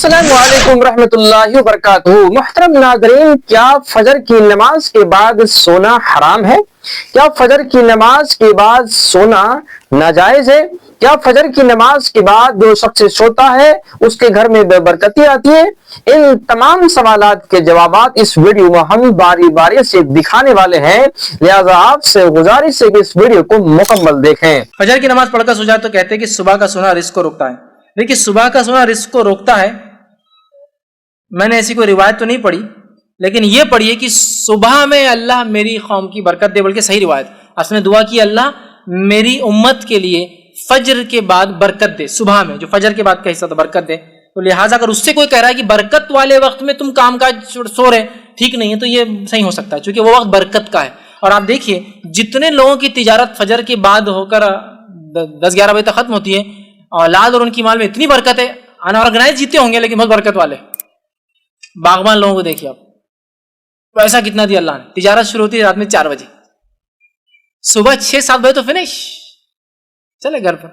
السلام علیکم ورحمۃ اللہ وبرکاتہ۔ محترم ناظرین، کیا فجر کی نماز کے بعد سونا حرام ہے؟ کیا فجر کی نماز کے بعد سونا ناجائز ہے؟ کیا فجر کی نماز کے بعد جو شخص سوتا ہے اس کے گھر میں بے برکتی آتی ہے؟ ان تمام سوالات کے جوابات اس ویڈیو میں ہم باری باری سے دکھانے والے ہیں، لہذا آپ سے گزارش ہے کہ اس ویڈیو کو مکمل دیکھیں۔ فجر کی نماز پڑھ کر سو جائے تو کہتے ہیں کہ صبح کا سونا رزق کو روکتا ہے۔ دیکھیے، صبح کا سونا رزق کو روکتا ہے، میں نے ایسی کوئی روایت تو نہیں پڑھی، لیکن یہ پڑھیے کہ صبح میں اللہ میری قوم کی برکت دے، بلکہ صحیح روایت اس نے دعا کی، اللہ میری امت کے لیے فجر کے بعد برکت دے، صبح میں جو فجر کے بعد کا حصہ تھا برکت دے۔ تو لہٰذا اگر اس سے کوئی کہہ رہا ہے کہ برکت والے وقت میں تم کام کاج سو رہے ٹھیک نہیں ہے، تو یہ صحیح ہو سکتا ہے، چونکہ وہ وقت برکت کا ہے۔ اور آپ دیکھیے جتنے لوگوں کی تجارت فجر کے بعد ہو کر 10-11 بجے تک ختم ہوتی ہے، اولاد اور ان کی مال میں اتنی برکت ہے، انآرگنائز جیتے ہوں گے لیکن بہت برکت والے باغبان لوگوں کو دیکھیے آپ، پیسہ کتنا دیا اللہ نے۔ تجارت شروع ہوتی ہے رات میں 4 بجے، صبح 6-7 بجے تو فنش، چلے گھر پر،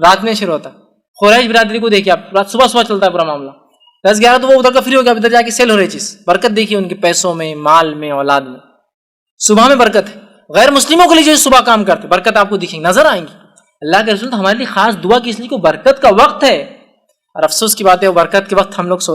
رات میں شروع ہوتا ہے۔ قریش برادری کو دیکھیے آپ، رات صبح چلتا ہے پورا معاملہ، 10-11 تو وہ ادھر کا فری ہو گیا، ادھر جا کے سیل ہو رہی چیز، برکت دیکھیے ان کے پیسوں میں، مال میں، اولاد میں، صبح میں برکت ہے۔ غیر مسلموں کے لیے جو صبح کام کرتے برکت آپ کو دکھیں گی، نظر آئیں گی۔ اللہ کے رسول تو ہمارے لیے خاص دعا کی، اس لیے کو برکت کا وقت ہے، اور افسوس کی بات ہے وہ برکت کے وقت ہم لوگ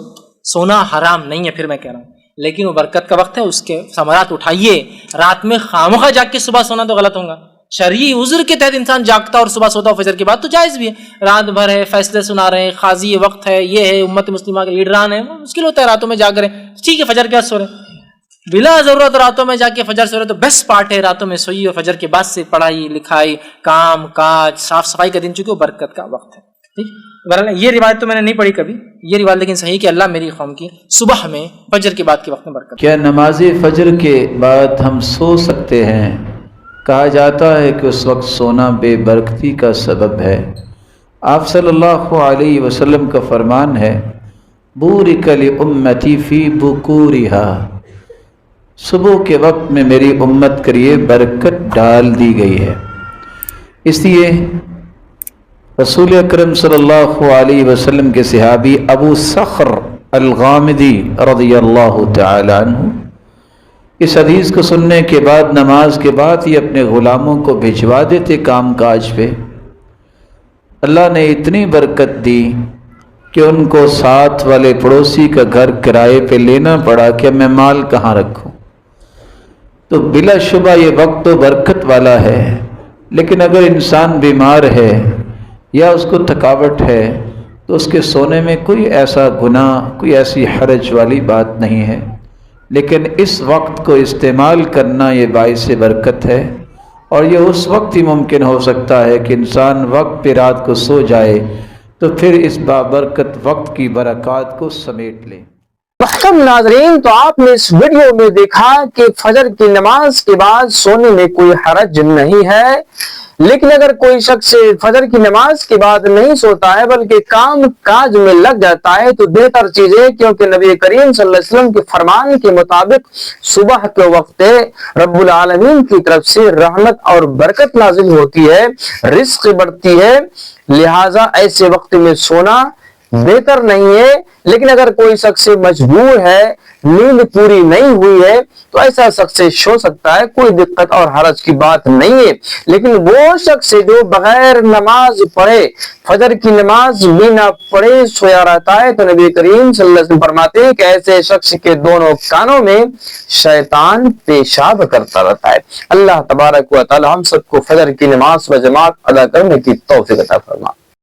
سونا حرام نہیں ہے، پھر میں کہہ رہا ہوں، لیکن وہ برکت کا وقت ہے، اس کے ثمرات اٹھائیے۔ رات میں خامخواہ جاگ کے صبح سونا تو غلط ہوگا، شرعی عذر کے تحت انسان جاگتا اور صبح سوتا فجر کے بعد تو جائز بھی ہے، رات بھر ہے، فیصلے سنا رہے ہیں، قاضی وقت ہے، یہ ہے، امت مسلمہ کے لیڈران ہیں، مشکل ہوتا ہے راتوں میں جاگ رہے ہیں، ٹھیک ہے فجر کے بعد سو رہے ہیں، بلا ضرورت راتوں میں جا کے فجر سو رہے تو بیسٹ پارٹ ہے راتوں میں سوئیے، اور فجر کے بعد سے پڑھائی لکھائی، کام کاج، صاف صفائی کا دن، چونکہ وہ برکت کا وقت ہے۔ ٹھیک، بہرحال یہ روایت تو میں نے نہیں پڑھی کبھی، یہ روایت لیکن صحیح کہ اللہ میری قوم کی صبح میں فجر کے بعد کے وقت میں برکت۔ کیا نماز فجر کے بعد ہم سو سکتے ہیں؟ کہا جاتا ہے کہ اس وقت سونا بے برکتی کا سبب ہے۔ آپ صلی اللہ علیہ وسلم کا فرمان ہے، بورک لامتی فی بکورہا، صبح کے وقت میں میری امت کے لیے برکت ڈال دی گئی ہے۔ اس لیے رسول اکرم صلی اللہ علیہ وسلم کے صحابی ابو صخر الغامدی رضی اللہ تعالی عنہ اس حدیث کو سننے کے بعد نماز کے بعد ہی اپنے غلاموں کو بھجوا دیتے کام کاج پہ۔ اللہ نے اتنی برکت دی کہ ان کو ساتھ والے پڑوسی کا گھر کرائے پہ لینا پڑا کہ میں مال کہاں رکھوں۔ تو بلا شبہ یہ وقت تو برکت والا ہے، لیکن اگر انسان بیمار ہے یا اس کو تھکاوٹ ہے تو اس کے سونے میں کوئی ایسا گناہ، کوئی ایسی حرج والی بات نہیں ہے، لیکن اس وقت کو استعمال کرنا یہ باعث برکت ہے، اور یہ اس وقت ہی ممکن ہو سکتا ہے کہ انسان وقت پہ رات کو سو جائے تو پھر اس بابرکت وقت کی برکات کو سمیٹ لے۔ محترم ناظرین، تو آپ نے اس ویڈیو میں دیکھا کہ فجر کی نماز کے بعد سونے میں کوئی حرج نہیں ہے، لیکن اگر کوئی شخص فجر کی نماز کے بعد نہیں سوتا ہے بلکہ کام کاج میں لگ جاتا ہے تو بہتر چیز ہے، کیونکہ نبی کریم صلی اللہ علیہ وسلم کے فرمان کے مطابق صبح کے وقت رب العالمین کی طرف سے رحمت اور برکت نازل ہوتی ہے، رزق بڑھتی ہے، لہٰذا ایسے وقت میں سونا بہتر نہیں ہے۔ لیکن اگر کوئی شخص مجبور ہے، نیند پوری نہیں ہوئی ہے، تو ایسا شخص سو سکتا ہے، کوئی دقت اور حرج کی بات نہیں ہے۔ لیکن وہ شخص جو بغیر نماز پڑھے، فجر کی نماز بھی نہ پڑھے سویا رہتا ہے، تو نبی کریم صلی اللہ علیہ وسلم فرماتے ہیں کہ ایسے شخص کے دونوں کانوں میں شیطان پیشاب کرتا رہتا ہے۔ اللہ تبارک و تعالی ہم سب کو فجر کی نماز و جماعت ادا کرنے کی توفیق عطا فرمائے۔